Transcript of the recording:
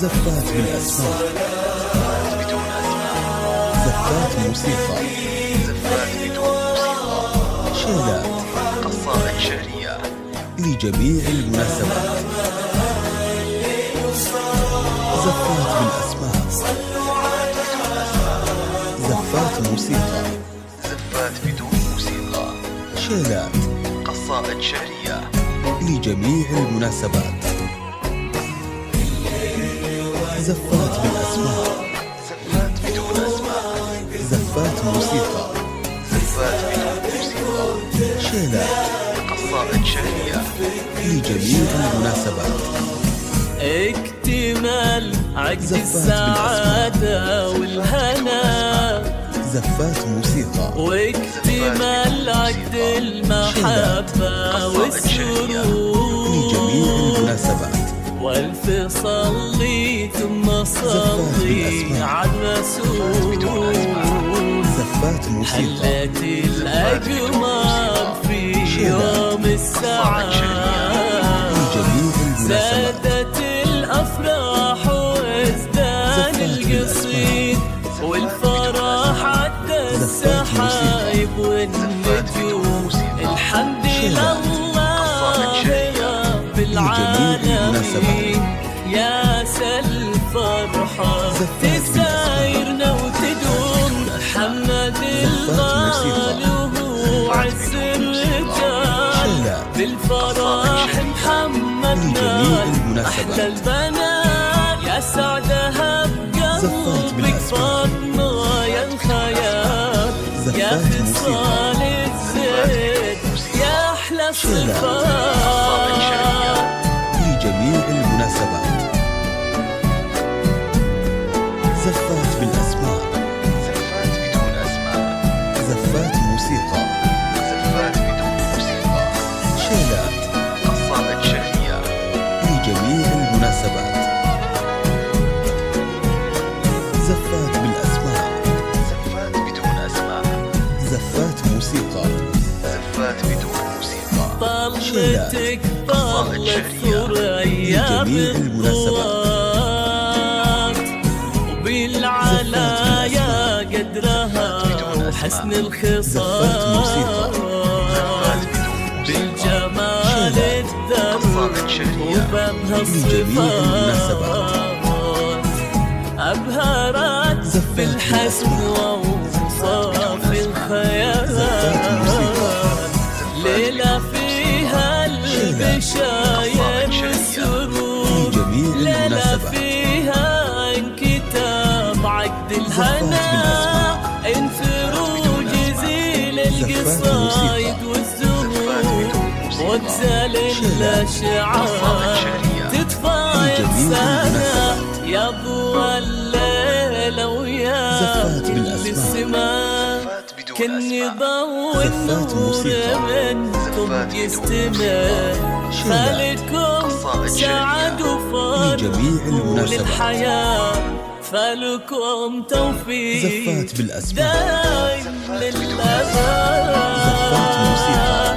زفات بالأسماء، بدون أسماء، زفات موسيقى، زفات بدون موسيقى، شيلات، قصائد شعرية لجميع المناسبات. زفات بالأسماء، زفات موسيقى، زفات بدون موسيقى، شيلات، قصائد شعرية لجميع المناسبات. زفات بالأسماء، زفات بدون أسماء، زفات موسيقى، زفات بدون موسيقى، شيلات، قصائد شعرية لجميع المناسبات. اكتمال عقد زفات السعادة والهنا، زفات موسيقى، واكتمال عقد المحبة لجميع والسرور، المناسبات. والف صلي ثم صلي على الرسول. زفات موسيقى، حلت الأقمار في يوم السعادة، لجميع المناسبات. زادت الأفراح وازدان القصيد، والفرح عدى السحايب والنجوم. الحمد لله رب العالمين، يا سل فرحة تسايرنا وتدوم. محمد الغالي وهو عز الرجال، بالفرح محمدنا أحلى البنات. يا سعدها بقلبك فاطمة يا الخيال، يا خصال الزين يا أحلى الصفات. لجميع المناسبات. زفات بالأسماء، زفات بدون أسماء، زفات موسيقى، زفات بدون موسيقى، شيلات، قصائد شعرية لجميع المناسبات. زفات بالأسماء، زفات بدون أسماء، زفات موسيقى، زفات بدون موسيقى، طلتك طلت ثريا لجميع بالضوات، وبالعلايا قدرها وحسن الخصال، بالجمال الدر وبابها الصفات. أبهرت بالحسن ووصاف الخيال، ليلة فيها البشاير والسرور، ليلة فيها انكتاب عقد الهنا، انفروج زيل القصايد والزهور، وتزال الأشعار تتفايض سنة. يا ضوى الليلة ويا كل السماء، كني ضوء النور منكم يستمر. فلكم سعد وفرح للحياة، فلكم توفيق زفات بالأسماء، دايم للأبد. زفات موسيقى،